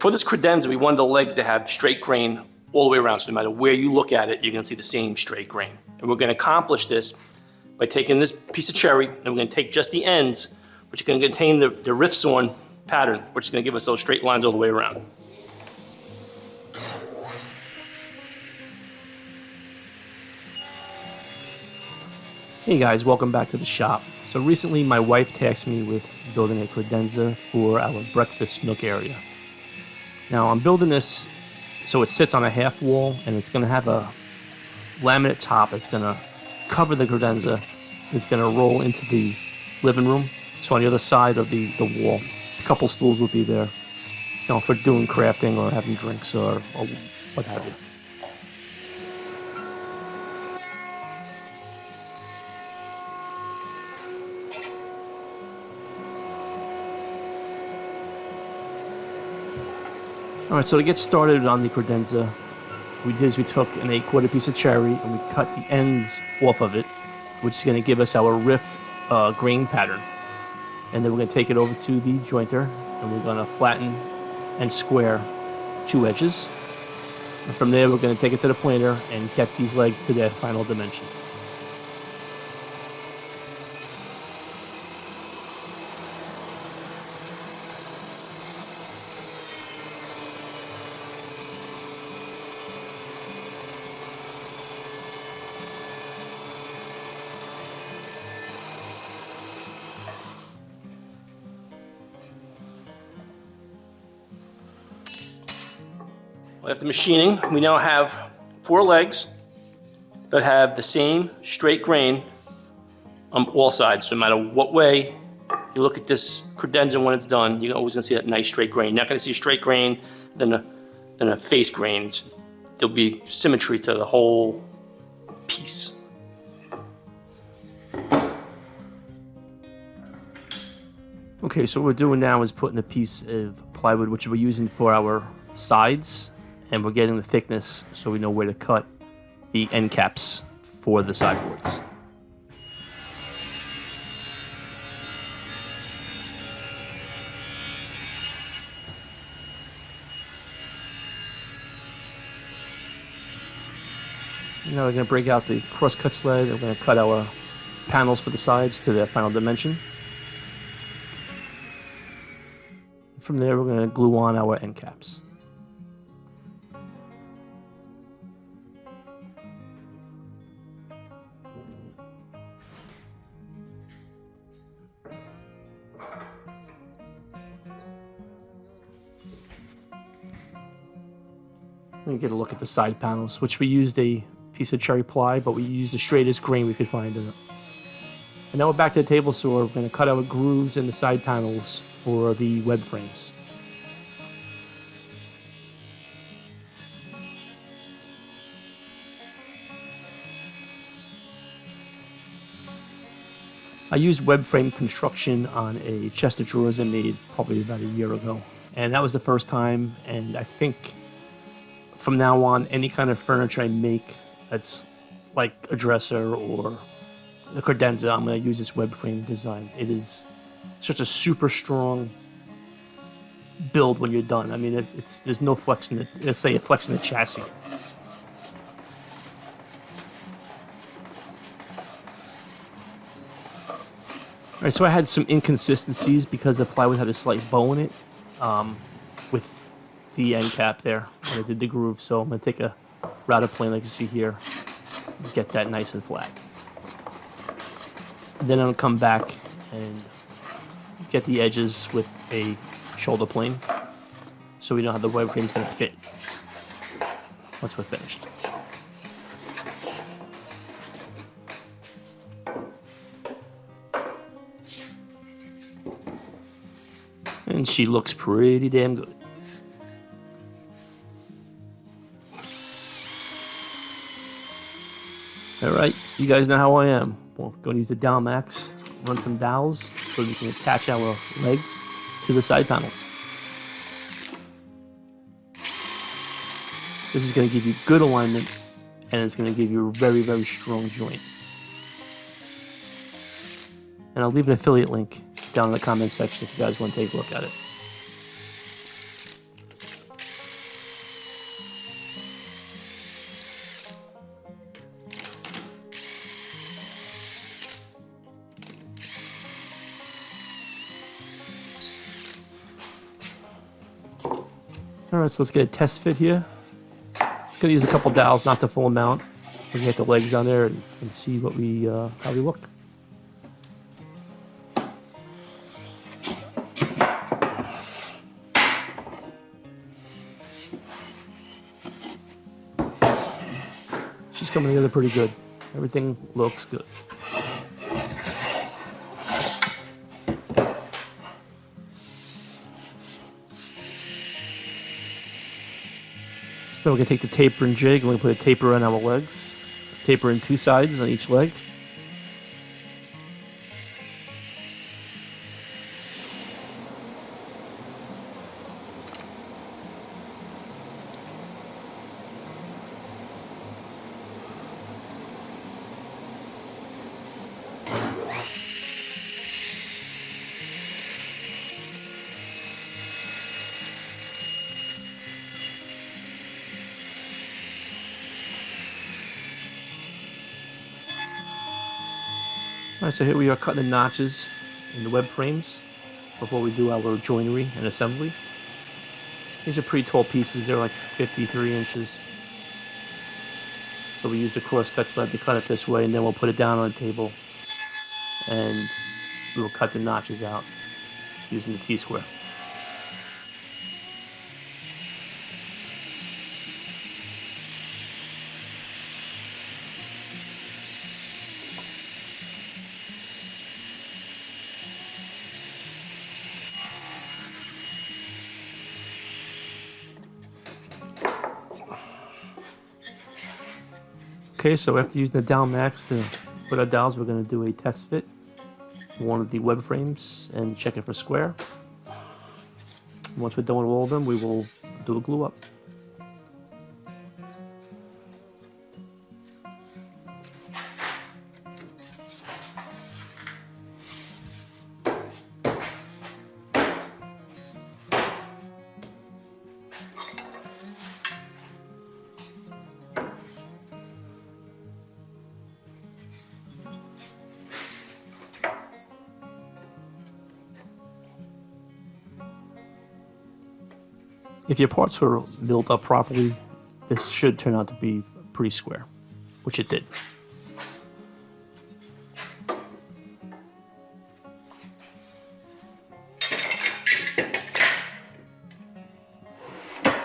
For this credenza, we wanted the legs to have straight grain all the way around, so no matter where you look at it, you're gonna see the same straight grain. And we're gonna accomplish this by taking this piece of cherry, and we're gonna take just the ends, which are gonna contain the rift sawn pattern, which is gonna give us those straight lines all the way around. Hey guys, welcome back to the shop. So recently my wife tasked me with building a credenza for our breakfast nook area. Now I'm building this so it sits on a half wall, and it's going to have a laminate top. It's going to cover the credenza. It's going to roll into the living room. So on the other side of the wall, a couple stools will be there, you know, for doing crafting or having drinks or what have you. Alright, so to get started on the credenza, we took an 1/4 piece of cherry and we cut the ends off of it, which is going to give us our rift grain pattern. And then we're going to take it over to the jointer and we're going to flatten and square 2 edges. And from there we're going to take it to the planer and get these legs to their final dimension. After machining, we now have 4 legs that have the same straight grain on all sides. So no matter what way you look at this credenza when it's done, you're always going to see that nice straight grain. You're not going to see straight grain, then a face grain. There'll be symmetry to the whole piece. Okay, so what we're doing now is putting a piece of plywood, which we're using for our sides, and we're getting the thickness so we know where to cut the end caps for the sideboards. Now we're going to break out the cross-cut sled, and we're going to cut our panels for the sides to their final dimension. From there we're going to glue on our end caps. We get a look at the side panels, which we used a piece of cherry ply, but we used the straightest grain we could find in it. And now we're back to the table saw. We're going to cut our grooves in the side panels for the web frames. I used web frame construction on a chest of drawers I made probably about a year ago. And that was the first time, and I think from now on, any kind of furniture I make that's like a dresser or a credenza, I'm going to use this web frame design. It is such a super strong build when you're done. I mean, there's no flex in it. Let's say a flex in the chassis. All right, so I had some inconsistencies because the plywood had a slight bow in it with the end cap there when I did the groove. So I'm going to take a router plane like you see here and get that nice and flat. And then I'll come back and get the edges with a shoulder plane so we know how the web frame is going to fit once we're finished. And she looks pretty damn good. Alright, you guys know how I am. We're going to use the dowel max, run some dowels so we can attach our legs to the side panels. This is going to give you good alignment, and it's going to give you a very, very strong joint. And I'll leave an affiliate link down in the comment section if you guys want to take a look at it. Alright, so let's get a test fit here. Just gonna use a couple dowels, not the full amount. We can get the legs on there and see what we how we look. She's coming together pretty good. Everything looks good. So we're going to take the taper and jig and we're going to put a taper on our legs. Taper in two sides on each leg. Alright, so here we are cutting the notches in the web frames before we do our joinery and assembly. These are pretty tall pieces, they're like 53 inches. So we use the crosscut sled to cut it this way, and then we'll put it down on the table and we will cut the notches out using the T-square. Okay, so after using the dowel max to put our dowels, we're going to do a test fit for one of the web frames and check it for square. Once we're done with all of them, we will do a glue up. If your parts were built up properly, this should turn out to be pretty square, which it did.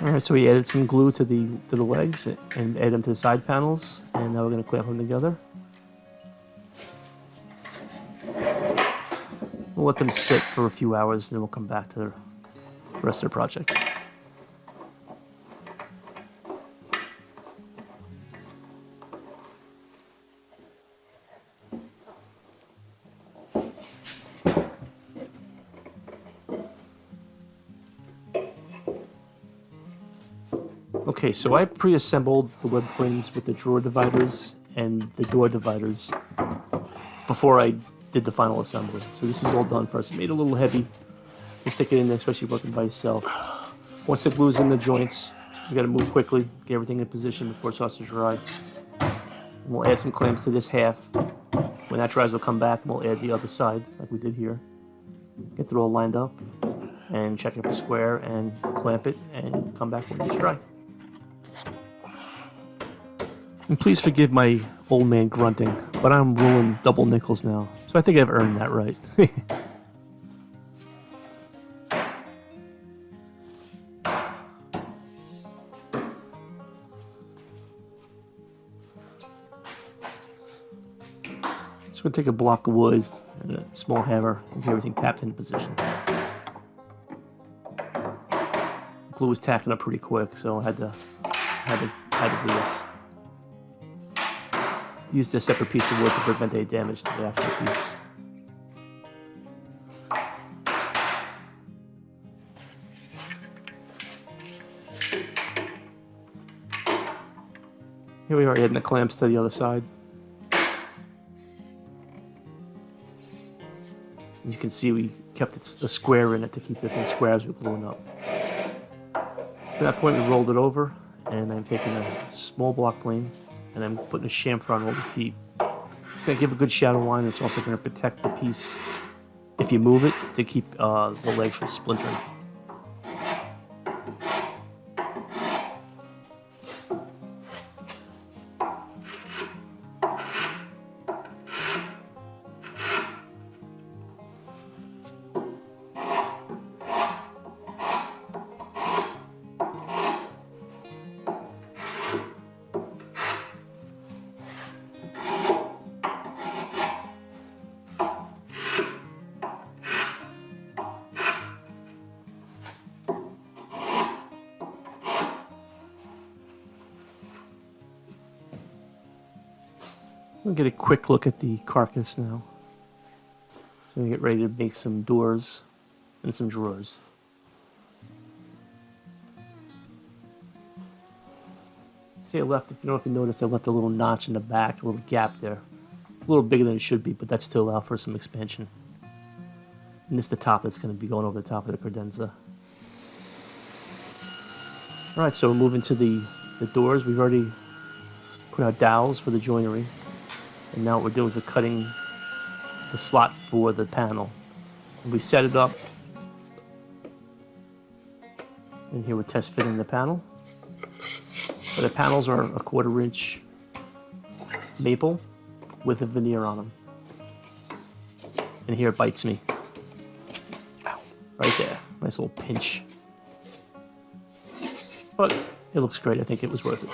Alright, so we added some glue to the legs and added them to the side panels, and now we're going to clamp them together. We'll let them sit for a few hours, and then we'll come back to the rest of the project. Okay, so I pre-assembled the web frames with the drawer dividers and the door dividers before I did the final assembly. So this is all done first. It made it a little heavy to stick it in there, especially working by yourself. Once the glue's in the joints, you gotta move quickly, get everything in position before it starts to dry. And we'll add some clamps to this half. When that dries, we'll come back and we'll add the other side, like we did here. Get it all lined up, and check it for square, and clamp it, and come back when it's dry. And please forgive my old man grunting, but I'm rolling double nickels now, so I think I've earned that right. So we'll take a block of wood and a small hammer and get everything tapped into position. The glue was tacking up pretty quick, so I had to do this. Used a separate piece of wood to prevent any damage to the actual piece. Here we are adding the clamps to the other side. As you can see, we kept a square in it to keep the thing square as we're gluing up. At that point, we rolled it over, and I'm taking a small block plane, and I'm putting a chamfer on all the feet. It's going to give a good shadow line. It's also going to protect the piece if you move it to keep the legs from splintering. We'll get a quick look at the carcass now. So we get ready to make some doors and some drawers. See, I left, if you don't know if you noticed, I left a little notch in the back, a little gap there. It's a little bigger than it should be, but that's to allow for some expansion. And this is the top that's going to be going over the top of the credenza. Alright, so we're moving to the doors. We've already put our dowels for the joinery. And now what we're doing is we're cutting the slot for the panel. And we set it up. And here we're test fitting the panel. So the panels are a 1/4 inch maple with a veneer on them. And here it bites me. Right there. Nice little pinch. But it looks great. I think it was worth it.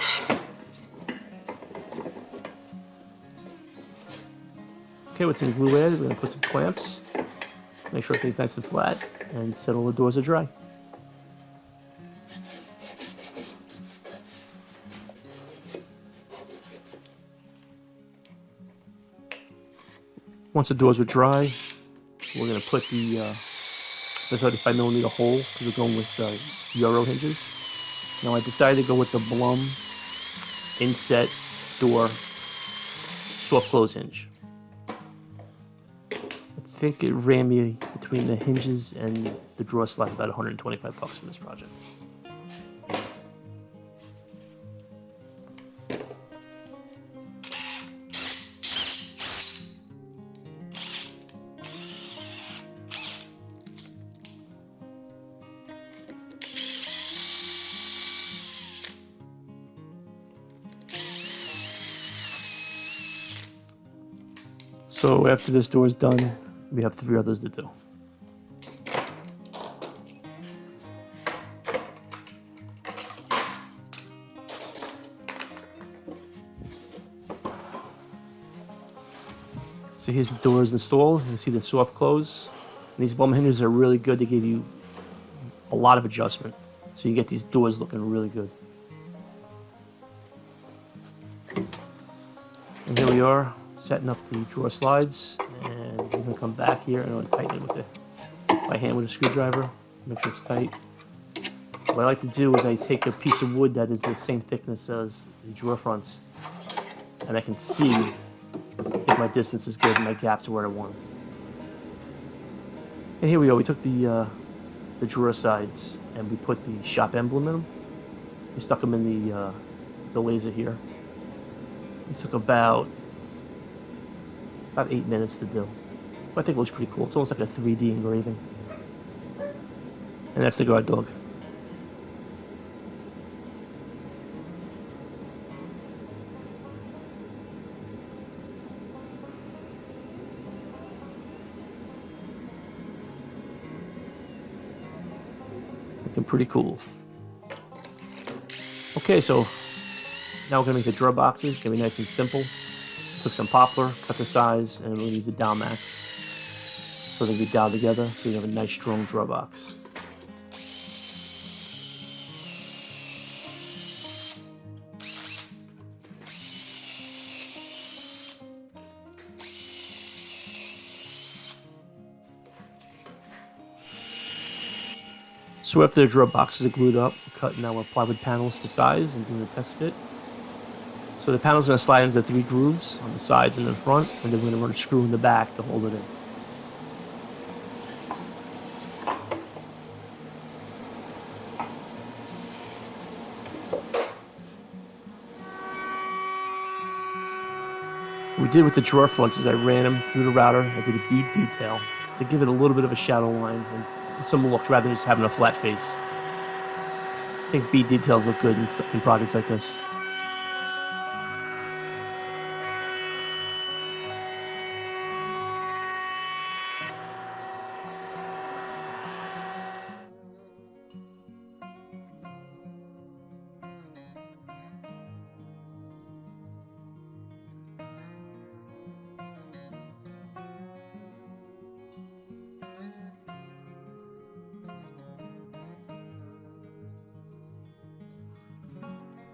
Okay, with some glue added, we're going to put some clamps. Make sure everything's nice and flat. And set all the doors to dry. Once the doors were dry, we're going to put the 35mm hole, because we're going with Euro hinges. Now I decided to go with the Blum inset door soft close hinge. I think it ran me between the hinges and the drawer slots about $125 for this project. So after this door is done, we have 3 others to do. So here's the doors installed. You can see the soft close. And these bum hinges are really good. They give you a lot of adjustment. So you get these doors looking really good. And here we are, setting up the drawer slides, and we're going to come back here and I'm going to tighten it with my hand with a screwdriver, make sure it's tight. What I like to do is I take a piece of wood that is the same thickness as the drawer fronts, and I can see if my distance is good and my gaps are where I want them. And here we go, we took the drawer sides and we put the shop emblem in them. We stuck them in the laser here. It took about 8 minutes to do. But I think it looks pretty cool. It's almost like a 3D engraving. And that's the guard dog. Looking pretty cool. Okay, so now we're going to make the drawer boxes. It's going to be nice and simple. Took some poplar, cut the size, and we'll use the dowel max so they can be doweled together so you have a nice strong drawer box. So after the drawer boxes are glued up, we're cutting our plywood panels to size and doing a test fit. So the panel's going to slide into 3 grooves on the sides and in front, and then we're going to run a screw in the back to hold it in. What we did with the drawer fronts is I ran them through the router. I did a bead detail to give it a little bit of a shadow line and some look rather than just having a flat face. I think bead details look good in projects like this.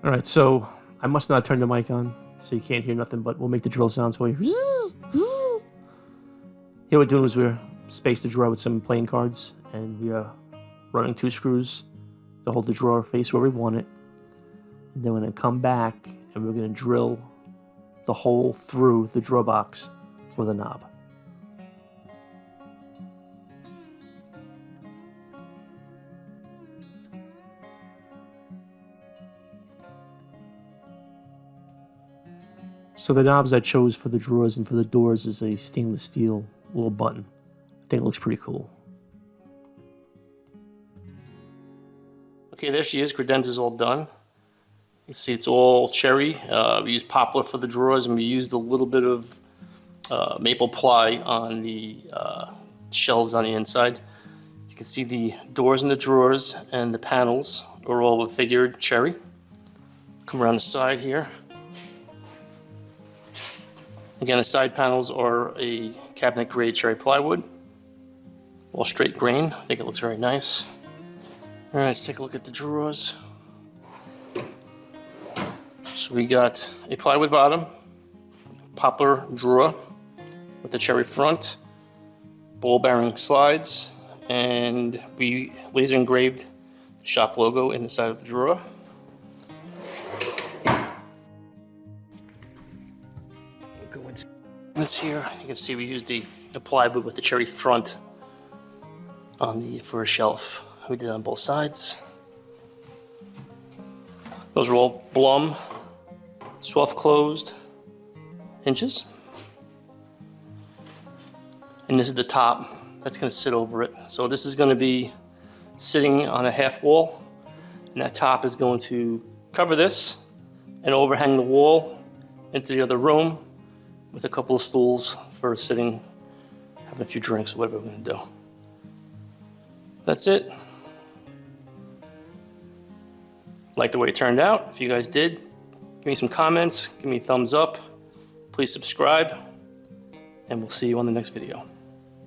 Alright, so I must not turn the mic on. so you can't hear nothing, but we'll make the drill sounds for you. Here we're doing is we're spaced the drawer with some playing cards, and we are running 2 screws to hold the drawer face where we want it. And then we're going to come back and we're going to drill the hole through the drawer box for the knob. So the knobs I chose for the drawers and for the doors is a stainless steel little button. I think it looks pretty cool. Okay, there she is. Credenza's all done. You see it's all cherry. We used poplar for the drawers, and we used a little bit of maple ply on the shelves on the inside. You can see the doors and the drawers and the panels are all figured cherry. Come around the side here. Again, the side panels are a cabinet grade cherry plywood. All straight grain. I think it looks very nice. Alright, let's take a look at the drawers. So we got a plywood bottom, poplar drawer with the cherry front, ball bearing slides, and we laser engraved the shop logo in the side of the drawer. Go into this here. You can see we used the plywood with the cherry front on for a shelf. We did it on both sides. Those are all Blum soft closed hinges. And this is the top that's going to sit over it. So this is going to be sitting on a half wall, and that top is going to cover this and overhang the wall into the other room with a couple of stools for sitting, having a few drinks, or whatever we're going to do. That's it. Like the way it turned out. If you guys did, give me some comments, give me a thumbs up, please subscribe, and we'll see you on the next video.